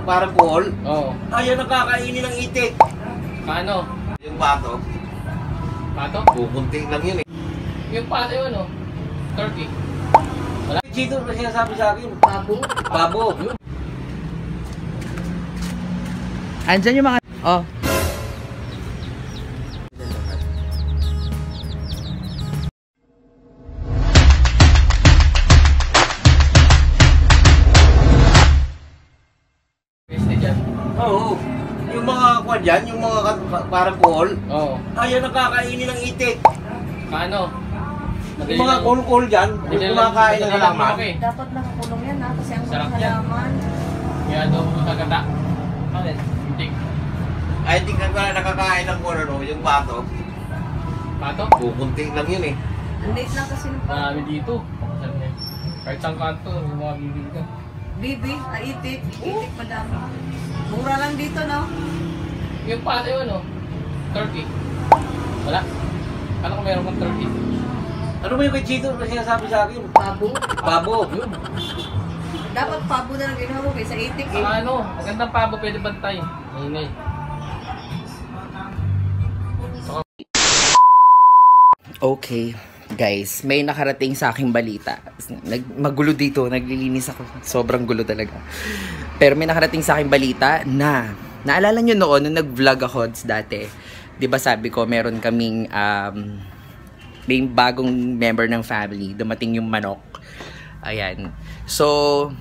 Parang pool? Oo. Ayaw nakakainin ng itik. Paano? Yung pato, Pato? pupunting lang yun eh. Yung pato yun, ano? Turkey. Wala. Chito na sinasabi sa akin. Pabo. Pabo. Andyan yung mga... Oh. Pwede dyan. Oo. Yung mga kwan dyan, yung mga parang pool, Oo. ayaw nakakainin ng itik. Paano? Yung mga cool dyan, yung kumakain ng halaman. Dapat nakakulong yan ha, kasi ang Sarap mga yan. halaman. Kaya daw magaganda. Bakit? Hindi. Ay, di ka na nakakain ng kung ano, yung pato, Pato? pupunting lang yun eh. Ang late lang kasi ng Marami dito. Saan yan? Kahit saan kanto, yung mga bibili ka. bibi, itik, itik madami. Mura lang dito, no? Yung pato yun, ano? Turkey. Wala. Kala ko meron kang turkey. Ano ba yung kay Chito na sinasabi sa akin? Pabo. Pabo. Yun. Dapat pabo na lang ginawa mo kaysa itik eh. Saka ano, magandang pabo pwede bantay. Ingay. Okay, guys, may nakarating sa aking balita. Magulo dito, naglilinis ako. Sobrang gulo talaga. Pero may nakarating sa aking balita na, naalala nyo noon, nung nag-vlog ako dati, di ba sabi ko, meron kaming, may bagong member ng family, dumating yung manok. Ayan. So,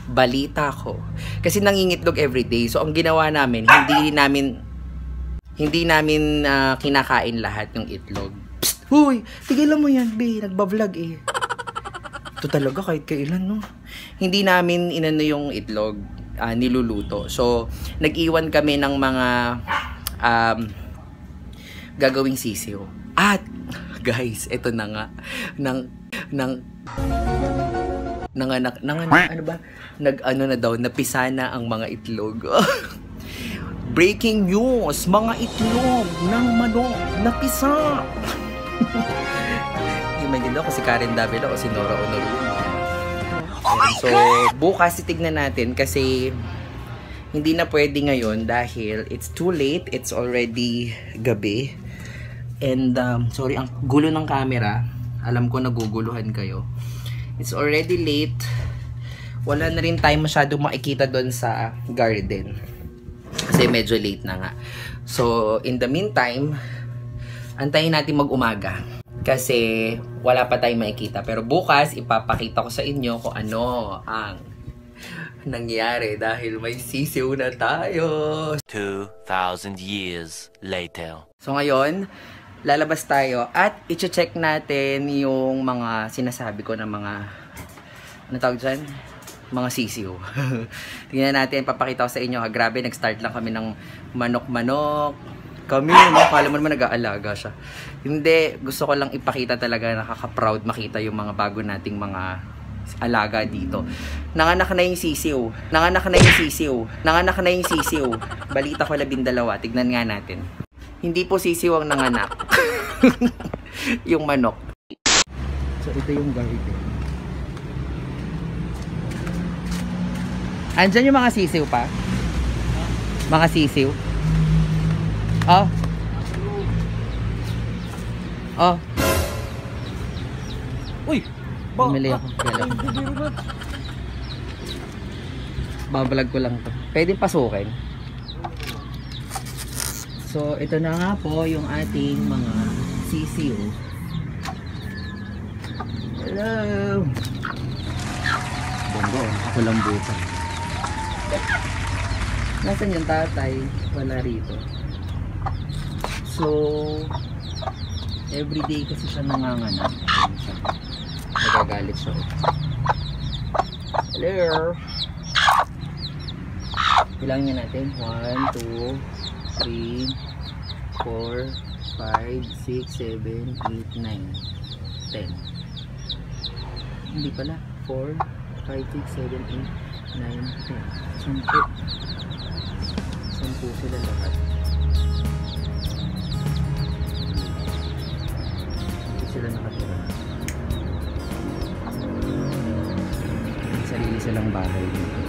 balita ko. Kasi nangingitlog everyday. So, ang ginawa namin, hindi namin kinakain lahat yung itlog. Psst! Huy! Tigilan mo yan, be. Nagbablog eh. Ito talaga kahit kailan, no? Hindi namin inano yung itlog, niluluto. So, nag-iwan kami ng mga gagawing sisiw. At, guys, ito na nga. Ano ba? Nag-ano na daw, napisa na ang mga itlog. Breaking news! Mga itlog ng manok napisa! Imagine daw kasi Karen Davila o si Nora Honoru. So, bukas titignan natin kasi hindi na pwede ngayon dahil it's too late. It's already gabi. And, sorry, ang gulo ng camera. Alam ko naguguluhan kayo. It's already late. Wala na rin tayo masyadong makikita doon sa garden. Kasi medyo late na nga. So, in the meantime, antayin natin mag-umaga. Kasi wala pa tayong makikita. Pero bukas, ipapakita ko sa inyo kung ano ang nangyari dahil may sisiw na tayo. 2,000 years later. So ngayon, lalabas tayo at i-check natin yung mga sinasabi ko ng mga, ano tawag dyan? Mga sisiw. Tingnan natin, papakita ko sa inyo. Grabe, nag-start lang kami ng manok-manok. Kami, no? Kala mo naman nag-aalaga siya. Hindi, gusto ko lang ipakita talaga, nakaka-proud makita yung mga bago nating mga alaga dito. Nanganak na yung sisiw. Nanganak na yung sisiw. Nanganak na yung sisiw. Balita ko 12. Tignan nga natin. Hindi po sisiw ang nanganak. Yung manok. So, ito yung garden. Andyan yung mga sisiw pa? Mga sisiw? Oh. Oh. Uy! Bumili ako. Babalag ko lang to. Pwede pasukin. So, ito na nga po yung ating mga sisiw. Hello! Bongo, ako lang buka. Nasaan yung tatay? Wala rito. So, everyday kasi siya nanganganak. Nagagalit siya. Hello! Bilangin natin. 1, 2, 3, 4, 5, 6, 7, 8, 9, 10. Hindi pala. 4, 5, 6, 7, 8, 9, 10. 10. 10 sila lahat. Hindi sila nakatira. May sarili silang bahay dito.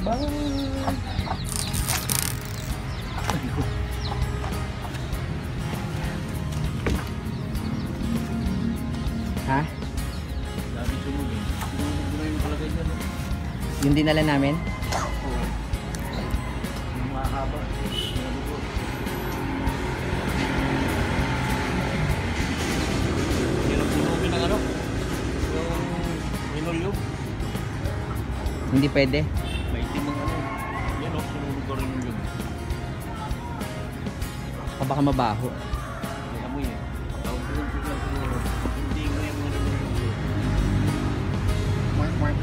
Ha? Dami sunog eh. Sunog na yung nakalagay dyan. Yung dinala namin? Oo. Yung mahaba. Hirap sunugin ng ano? Yung minulyo. Hindi pwede. May itim ang ano. Yan o, sunog ko rin yung Baka mabaho. May amoy eh. Tawag ko lang siguro. Hindi mo yung ano yung Mark, mark.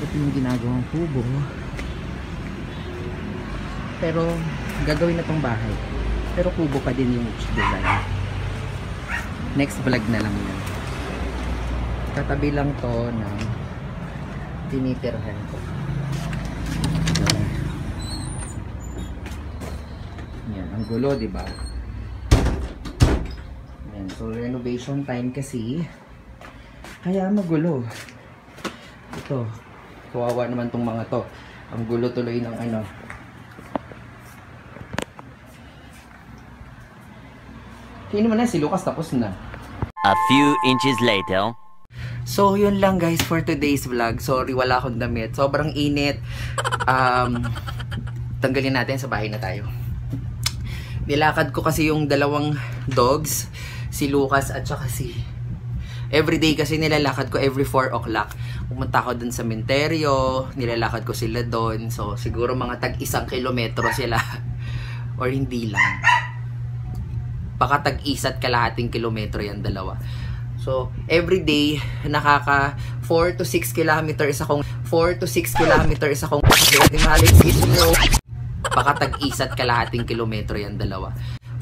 Ito yung ginagawang kubo. Pero gagawin na tong bahay. Pero kubo pa din yung design. Next vlog na lang yan. Katabi lang to ng tinitirhan ko. Yan, ang gulo, di ba? Yan, so renovation time kasi. Kaya magulo. Ito, kawawa naman tong mga to. Ang gulo tuloy ng ano. Kaya naman na, si Lucas tapos na. A few inches later. So, yun lang guys for today's vlog. Sorry, wala akong damit. Sobrang init. Tanggalin natin, sa bahay na tayo. Nilakad ko kasi yung dalawang dogs. Si Lucas at saka si... Everyday kasi nilalakad ko every 4 o'clock. Pumunta ako dun sa cementerio. Nilalakad ko sila dun. So, siguro mga tag-1 kilometro sila. Or hindi lang. Baka tag-1 at kalahating kilometro yan dalawa. So, every day, nakaka 4 to 6 kilometers akong baka tag-1 at kalahating kilometro yan dalawa.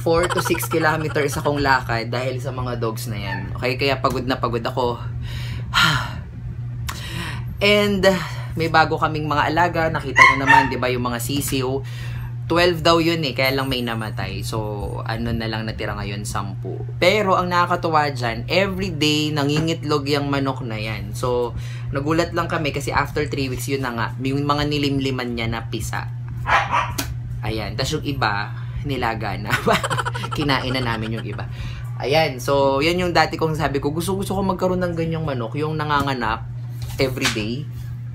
4 to 6 kilometers akong lakad dahil sa mga dogs na yan. Okay, kaya pagod na pagod ako. And, may bago kaming mga alaga. Nakita nyo naman, di ba, yung mga sisiw. 12 daw yun eh, kaya lang may namatay. So, ano na lang natira ngayon, 10. Pero, ang nakakatuwa dyan, everyday nangingitlog yung manok na yan. So, nagulat lang kami kasi after 3 weeks, yun na nga, yung mga nilimliman niya na pisa. Ayan, tapos yung iba, nilaga na. Kinain na namin yung iba. Ayan, so, yan yung dati kong sabi ko, gusto ko magkaroon ng ganyang manok, yung nanganganak everyday.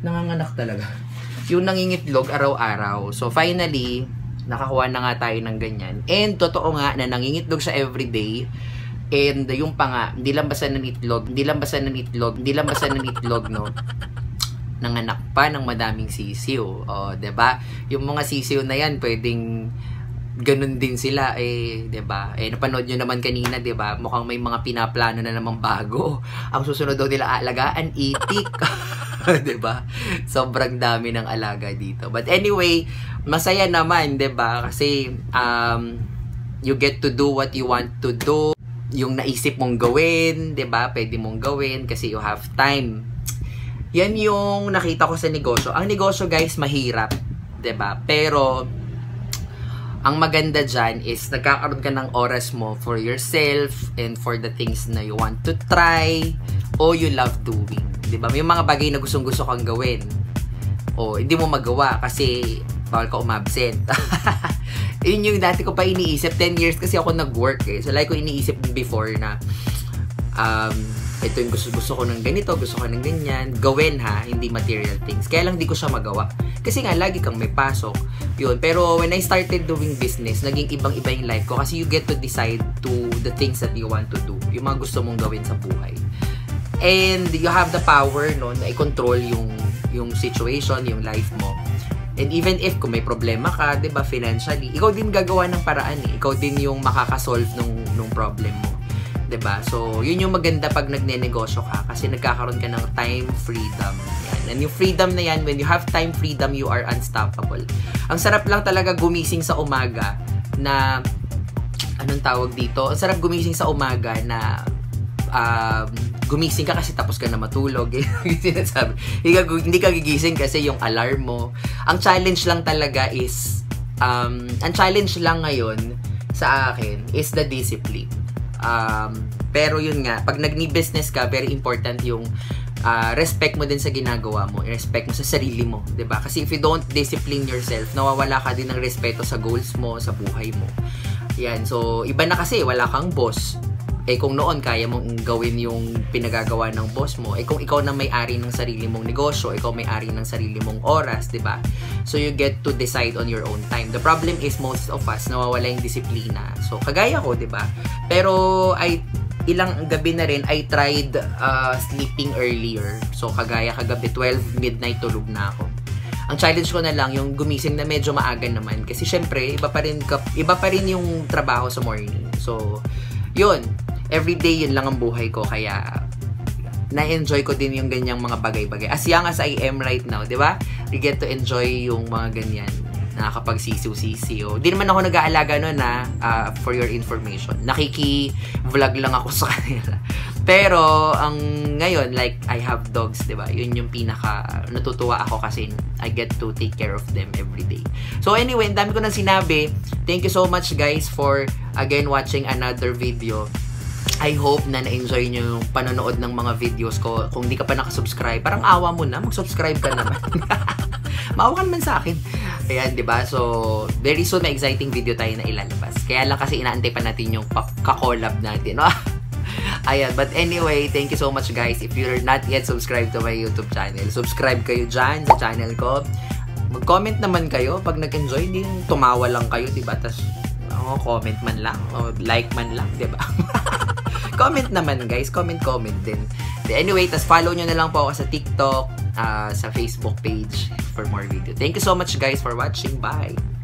Nanganganak talaga. Yung nangingitlog araw-araw. So, finally, nakakuha na nga tayo ng ganyan. And totoo nga na nangingitlog siya everyday. And yung pa nga, hindi lang basta ng itlog, no? Nanganak pa ng madaming sisiw. O, 'di ba? Yung mga sisiw na yan, pwedeng ganun din sila, eh, 'di ba? Eh, napanood nyo naman kanina, 'di ba? Mukhang may mga pinaplano na namang bago. Ang susunod daw nila alagaan, itik. 'Di ba? Sobrang dami ng alaga dito. But anyway, masaya naman, 'di ba? Kasi you get to do what you want to do. Yung naisip mong gawin, 'di ba? Pwede mong gawin kasi you have time. Yan yung nakita ko sa negosyo. Ang negosyo, guys, mahirap, 'di ba? Pero ang maganda dyan is nagkakaroon ka ng oras mo for yourself and for the things na you want to try o you love doing. Diba? May mga bagay na gustong-gusto kang gawin. O hindi mo magawa kasi bawal ka umabsent. Yun yung dati ko pa iniisip. 10 years kasi ako nag-work eh. So like ko iniisip before na ito yung gusto ko ng ganito, gusto ko ng ganyan. Gawin ha, hindi material things. Kaya lang di ko siya magawa. Kasi nga, lagi kang may pasok. Yun. Pero when I started doing business, naging ibang-iba yung life ko. Kasi you get to decide to the things that you want to do. Yung mga gusto mong gawin sa buhay. And you have the power, no, na i-control yung situation, yung life mo. And even if kung may problema ka, di ba, financially, ikaw din gagawa ng paraan eh. Ikaw din yung makakasolve nung problem mo. Diba? So, yun yung maganda pag nagne-negosyo ka kasi nagkakaroon ka ng time freedom. Yan. And yung freedom na yan, when you have time freedom, you are unstoppable. Ang sarap lang talaga gumising sa umaga na, anong tawag dito? Ang sarap gumising sa umaga na gumising ka kasi tapos ka na matulog. Hindi ka gigising kasi yung alarm mo. Ang challenge lang talaga is, ang challenge lang ngayon sa akin is the discipline. Pero yun nga, pag nagni-business ka, very important yung respect mo din sa ginagawa mo, respect mo sa sarili mo, 'di ba? Kasi if you don't discipline yourself, nawawala ka din ng respeto sa goals mo, sa buhay mo. Yan, so iba na kasi, wala kang boss. Kung noon kaya mong gawin yung pinagagawa ng boss mo, kung ikaw na may-ari ng sarili mong negosyo, ikaw may-ari ng sarili mong oras, 'di ba? So you get to decide on your own time. The problem is most of us nawawala yung disiplina. So kagaya ko, 'di ba? Pero ilang gabi na rin I tried sleeping earlier. So kagaya kagabi 12 midnight tulog na ako. Ang challenge ko na lang yung gumising na medyo maaga naman kasi syempre iba pa rin yung trabaho sa morning. So yun, everyday yun lang ang buhay ko, kaya na-enjoy ko din yung ganyang mga bagay-bagay. As young as I am right now, di ba? You get to enjoy yung mga ganyan. Nakakapag-sisiw-sisiw. Di naman ako nag-aalaga nun for your information. Nakiki-vlog lang ako sa kanila. Pero, ang ngayon, like, I have dogs, di ba? Yun yung natutuwa ako kasi I get to take care of them every day. So, anyway, ang dami ko nang sinabi. Thank you so much, guys, for, again, watching another video. I hope na na-enjoy nyo yung panonood ng mga videos ko. Kung di ka pa nakasubscribe, parang awa mo na, mag-subscribe ka naman. Maawa ka naman sa akin. Ayan, di ba? So, very soon, may exciting video tayo na ilalabas. Kaya lang kasi inaantay pa natin yung ka-collab natin. Ayan, but anyway, thank you so much, guys. If you're not yet subscribed to my YouTube channel, subscribe kayo dyan sa channel ko. Mag-comment naman kayo pag nag-enjoy. Hindi tumawa lang kayo, diba? Tapos, comment man lang, o like man lang, diba? Comment naman, guys. Comment din. Anyway, tas follow nyo na lang po ako sa TikTok, sa Facebook page for more video. Thank you so much, guys, for watching. Bye!